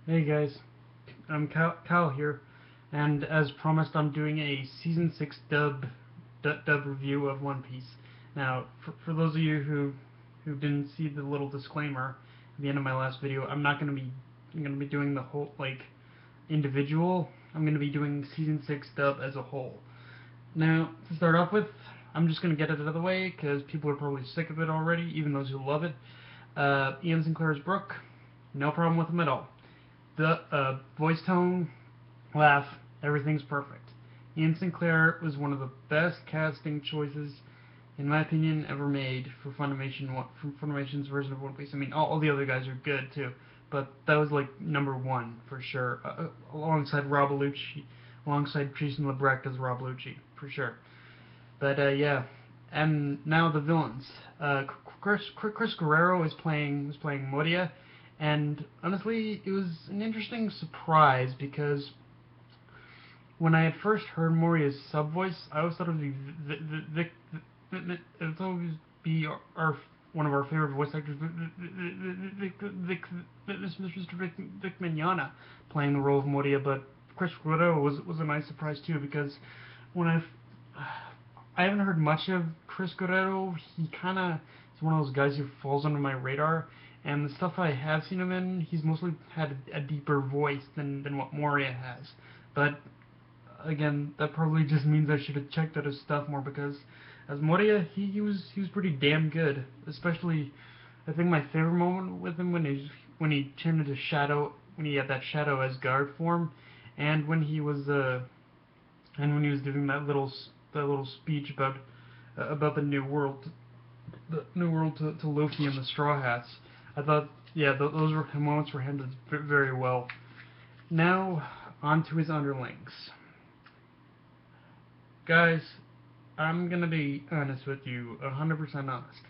Hey guys, I'm Kyle here, and as promised, I'm doing a season 6 dub review of One Piece. Now, for those of you who didn't see the little disclaimer at the end of my last video, I'm gonna be doing the whole individual. I'm gonna be doing season 6 dub as a whole. Now, to start off with, I'm just gonna get it out of the way because people are probably sick of it already, even those who love it. Ian Sinclair's Brook, no problem with him at all. The voice tone, laugh, everything's perfect. Ian Sinclair was one of the best casting choices, in my opinion, ever made for Funimation's version of One Piece. I mean, all the other guys are good too, but that was like number one for sure, alongside Rob Lucci, alongside Tristan Lebrecht as Rob Lucci, for sure. But yeah, and now the villains. Chris Guerrero was playing Moria, and honestly, it was an interesting surprise because when I had first heard Moria's sub voice, I always thought it would be Vic. I thought it would be our one of our favorite voice actors, Mr. Vic Mignogna, playing the role of Moria. But Chris Guerrero was a nice surprise too because when I haven't heard much of Chris Guerrero. He kind of is one of those guys who falls under my radar. And the stuff I have seen him in, he's mostly had a deeper voice than what Moria has. But again, that probably just means I should have checked out his stuff more because as Moria, he was pretty damn good. Especially, I think my favorite moment with him when he turned into Shadow, when he had that Shadow as guard form, and when he was giving that little speech about the new world to Luffy and the Straw Hats. I thought, yeah, those were moments were handled very well. Now, on to his underlings. Guys, I'm gonna be honest with you, 100% honest.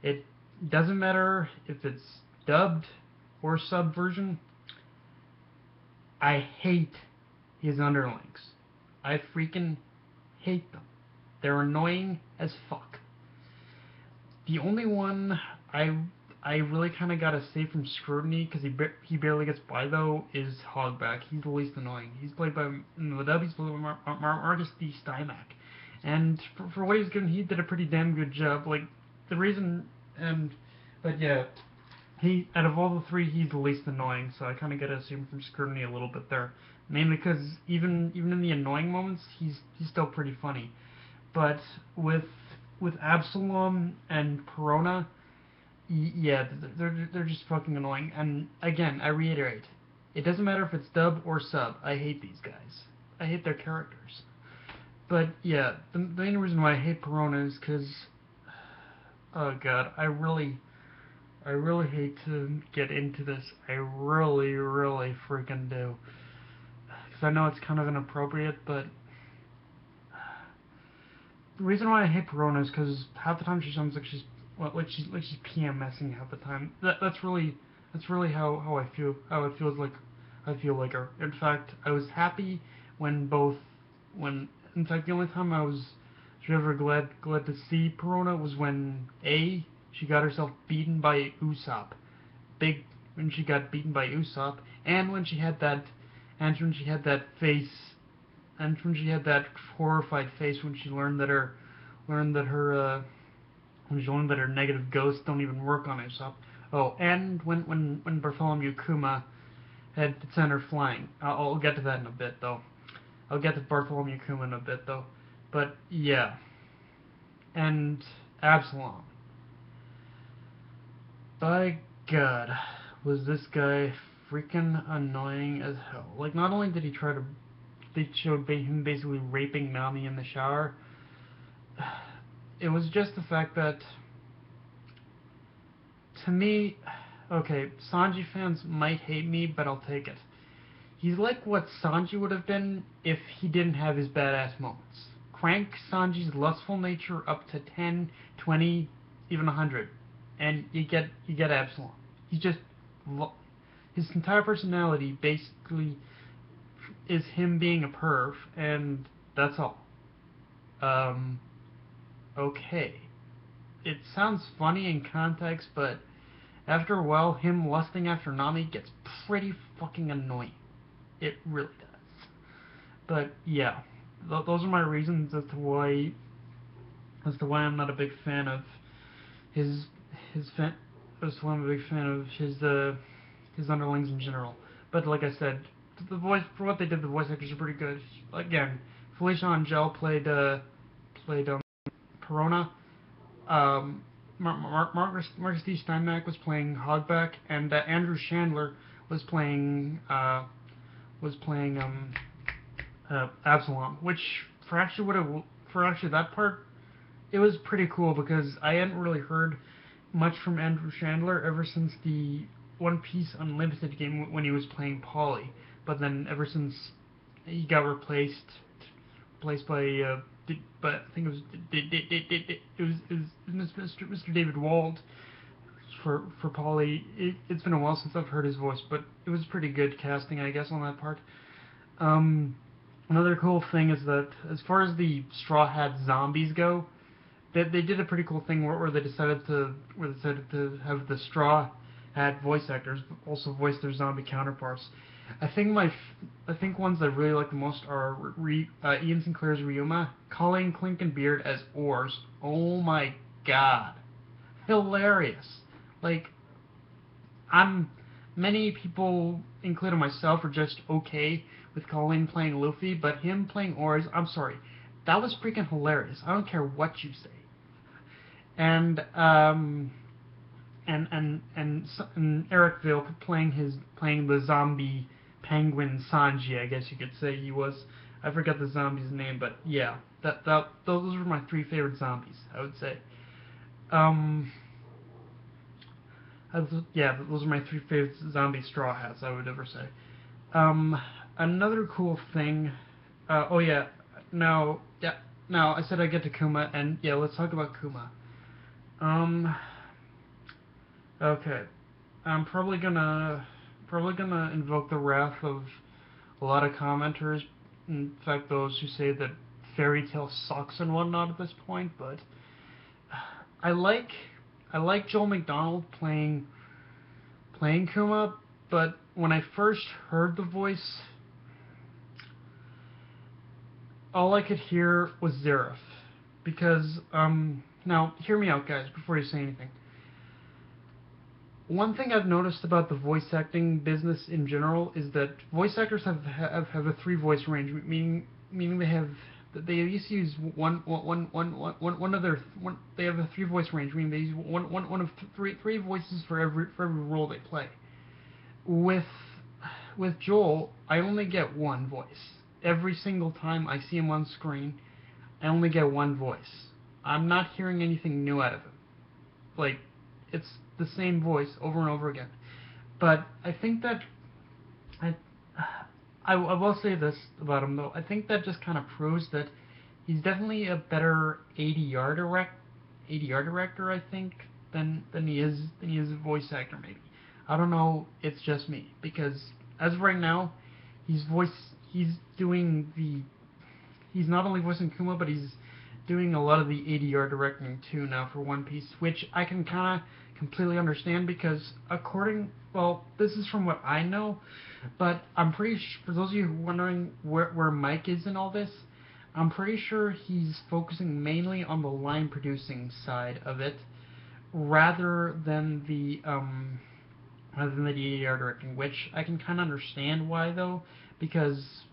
It doesn't matter if it's dubbed or sub version. I hate his underlings. I freaking hate them. They're annoying as fuck. The only one I really kind of gotta save from scrutiny because he barely gets by though is Hogback. He's the least annoying. He's played by in the dub. He's played by Marcus D. Stymack, and for what he's given, he did a pretty damn good job. Like the reason and but yeah, he out of all the three, he's the least annoying. So I kind of gotta assume from scrutiny a little bit there, mainly because even in the annoying moments, he's still pretty funny. But with Absalom and Perona, yeah, they're just fucking annoying. And again, I reiterate, it doesn't matter if it's dub or sub. I hate these guys. I hate their characters. But yeah, the main reason why I hate Perona is because, oh god, I really hate to get into this. I really freaking do. Because I know it's kind of inappropriate, but the reason why I hate Perona is because half the time she sounds like she's PMSing half the time. That's really how I feel. How it feels like I feel like her. In fact, I was happy when both when in fact the only time I was ever glad to see Perona was when she got herself beaten by Usopp. Big when she got beaten by Usopp, and when she had that face and when she had that horrified face when she learned that her when she learned that her negative ghosts don't even work on Usopp. Oh, and when Bartholomew Kuma had sent her flying. I'll get to that in a bit though. I'll get to Bartholomew Kuma in a bit though. But yeah, and Absalom. By God, was this guy freaking annoying as hell. Like, not only did he try to. They showed him basically raping Nami in the shower. It was just the fact that, to me, okay, Sanji fans might hate me, but I'll take it. He's like what Sanji would have been if he didn't have his badass moments. Crank Sanji's lustful nature up to 10, 20, even 100, and you get Absalom. He's just his entire personality basically is him being a perv, and that's all. Um, okay. It sounds funny in context, but after a while, him lusting after Nami gets pretty fucking annoying. It really does. But yeah, those are my reasons as to why I'm not a big fan of his his fan. As to why I'm a big fan of his underlings in general. But like I said, the voice for what they did, the voice actors are pretty good. Again, Felicia Angel played Perona. Marcus D. Steinmack was playing Hogback, and Andrew Chandler was playing Absalom. Which for actually that part, it was pretty cool because I hadn't really heard much from Andrew Chandler ever since the One Piece Unlimited game when he was playing Polly. But then ever since he got replaced by but I think it was Mr. David Wald for Polly. It's been a while since I've heard his voice, but it was pretty good casting, I guess, on that part. Another cool thing is that as far as the Straw Hat zombies go, they did a pretty cool thing where they decided to have the Straw Hat voice actors also voice their zombie counterparts. I think ones I really like the most are Ian Sinclair's Ryuma, Colleen Clink and Beard as Oars. Oh my god, hilarious! Like, many people, including myself, are just okay with Colleen playing Luffy, but him playing Oars, I'm sorry, that was freaking hilarious. I don't care what you say. And Eric Vale playing the zombie penguin Sanji, I guess you could say he was. I forgot the zombie's name, but yeah, those were my three favorite zombies, I would say. Yeah, those are my three favorite zombie Straw Hats, I would ever say. Another cool thing. Oh yeah, now I said I get to Kuma, and yeah, let's talk about Kuma. Okay. I'm probably gonna invoke the wrath of a lot of commenters. In fact, those who say that Fairy Tail sucks and whatnot at this point. But I like Joel McDonald playing Kuma. But when I first heard the voice, all I could hear was Zeref. Because now hear me out, guys, before you say anything. One thing I've noticed about the voice acting business in general is that voice actors have a three voice range, meaning they used to use they have a three voice range, meaning they use one of three voices for every role they play. With Joel, I only get one voice. Every single time I see him on screen, I only get one voice. I'm not hearing anything new out of him. Like, it's the same voice over and over again. But I think that I will say this about him though. I think that just kind of proves that he's definitely a better ADR director, I think, than he is a voice actor maybe. I don't know. It's just me because as of right now, he's not only voicing Kuma, but he's doing a lot of the ADR directing too now for One Piece, which I can kind of completely understand because this is from what I know, but I'm pretty sure, for those of you wondering where Mike is in all this, I'm pretty sure he's focusing mainly on the line producing side of it, rather than the ADR directing, which I can kind of understand why though, because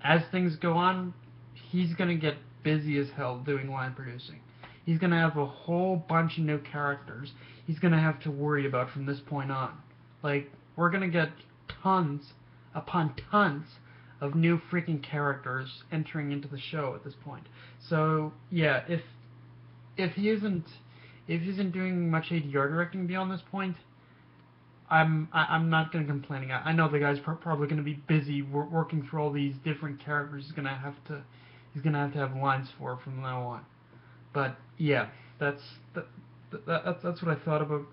as things go on, he's gonna get busy as hell doing line producing. He's gonna have a whole bunch of new characters he's gonna have to worry about from this point on. Like, we're gonna get tons upon tons of new freaking characters entering into the show at this point. So yeah, if he isn't doing much ADR directing beyond this point, I'm not gonna complain. I know the guy's probably gonna be busy working through all these different characters. He's gonna have to have lines for from now on. But yeah, that's what I thought about.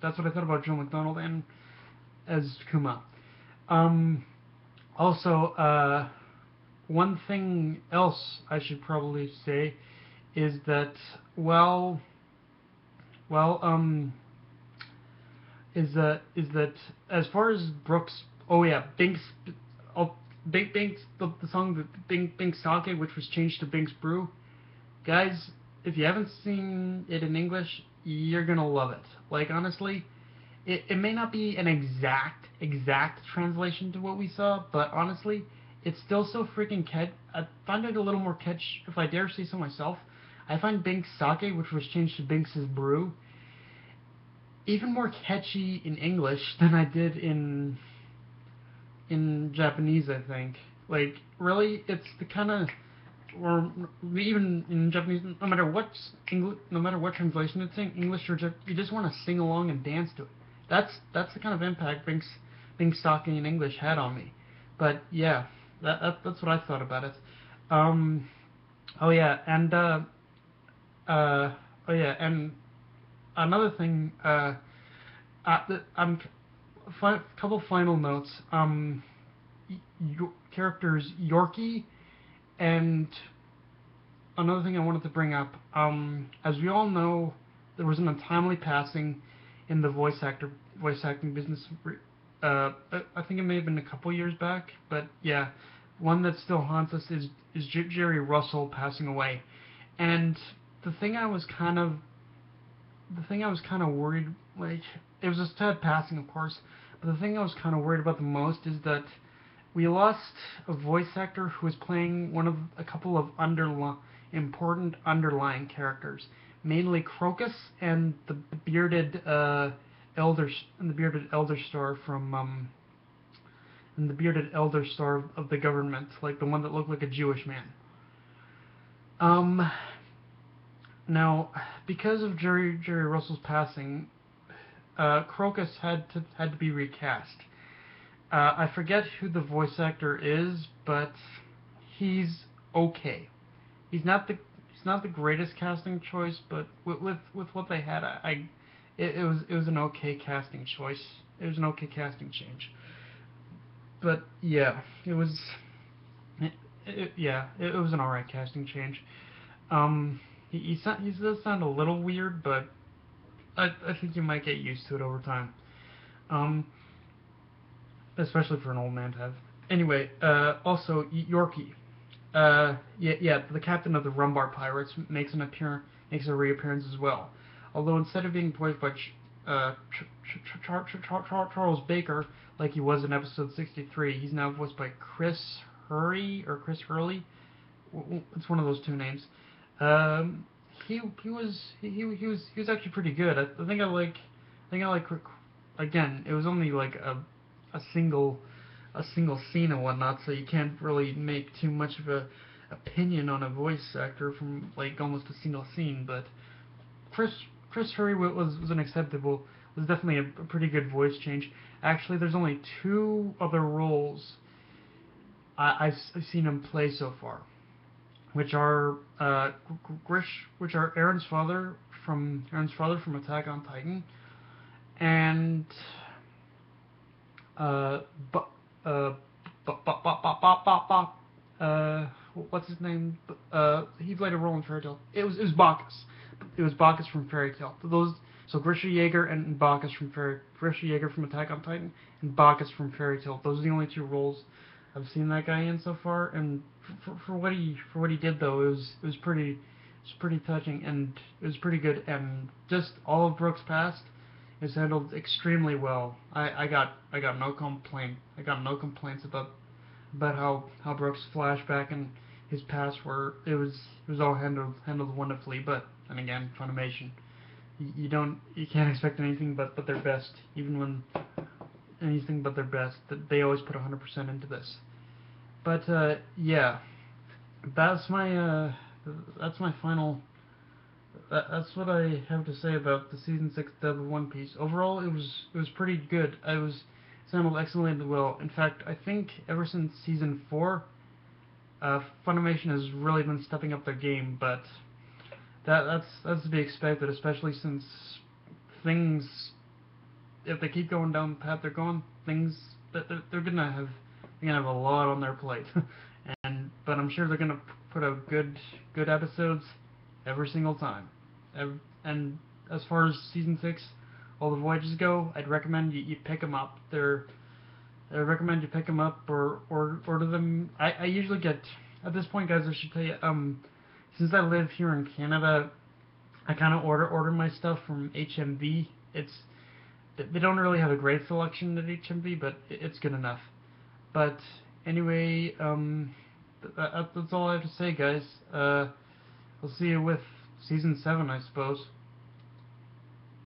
That's what I thought about Joel McDonald and as Kuma. Also, one thing else I should probably say is that is that as far as Brooks, oh yeah, Binks, oh, Binks, the song Binks Sake, which was changed to Binks Brew, guys, if you haven't seen it in English, you're gonna love it. Like honestly, it may not be an exact translation to what we saw, but honestly, it's still so freaking catch. I find it a little more catch, if I dare say so myself. I find Binks Sake, which was changed to Binks's Brew, even more catchy in English than I did in Japanese. I think. Like really, it's the kind of or even in Japanese, no matter what translation it's in, English or you just want to sing along and dance to it. That's the kind of impact Binks Sake in English had on me. But yeah, that's what I thought about it. Um, oh yeah, and oh yeah, and another thing. I'm couple final notes. Characters Yorkie and another thing I wanted to bring up, as we all know, there was an untimely passing in the voice acting business. I think it may have been a couple years back, but yeah, one that still haunts us is Jerry Russell passing away, and the thing I was kind of worried, like it was a sad passing, of course, but the thing I was kind of worried about the most is that we lost a voice actor who was playing one of a couple of important underlying characters, mainly Crocus and the bearded elder star from and the bearded elder star of the government, like the one that looked like a Jewish man. Um, Now, because of Jerry Russell's passing, Crocus had to be recast. I forget who the voice actor is, but he's okay. He's not the greatest casting choice, but with what they had, it was an okay casting choice. It was an okay casting change. But yeah, it was an alright casting change. He does sound a little weird, but I think you might get used to it over time. Um, Especially for an old man to have. Anyway, also Yorkie. The captain of the Rumbar Pirates makes a reappearance as well. Although instead of being voiced by Charles Baker, like he was in episode 63, he's now voiced by Chris Hurley. It's one of those two names. He was actually pretty good. I think I like again. It was only like a single scene and whatnot, so you can't really make too much of a opinion on a voice actor from like almost a single scene. But Chris Hurley was an acceptable, was definitely a pretty good voice change. Actually, there's only two other roles I've seen him play so far, which are Aaron's father from Attack on Titan, and but what's his name? He played a role in Fairy Tail. It was Bacchus. It was Bacchus from Fairy Tail. Grisha Yeager and Bacchus from Grisha Yeager from Attack on Titan and Bacchus from Fairy Tail. Those are the only two roles I've seen that guy in so far. And for what he did though, it was pretty touching and it was pretty good. And just all of Brooks' past is handled extremely well. I got no complaint. I got no complaints about how Brooks' flashback and his past were. It was all handled wonderfully. But then again, Funimation, you can't expect anything but their best, even when anything but their best. They always put 100% into this. But yeah, that's my final. That's what I have to say about the season 6 dub of One Piece. Overall, it was pretty good. It handled excellently well. In fact, I think ever since season 4, Funimation has really been stepping up their game. But that's to be expected, especially since things, if they keep going down the path they're going, they're gonna have a lot on their plate. But I'm sure they're gonna put out good episodes every single time. And as far as season 6, all the voyages go, I'd recommend you pick them up. I recommend you pick them up or order them. I usually get, at this point, guys, I should tell you, since I live here in Canada, I kind of order my stuff from HMV. They don't really have a great selection at HMV, but it's good enough. But anyway, that's all I have to say, guys. I'll see you with season 7, I suppose.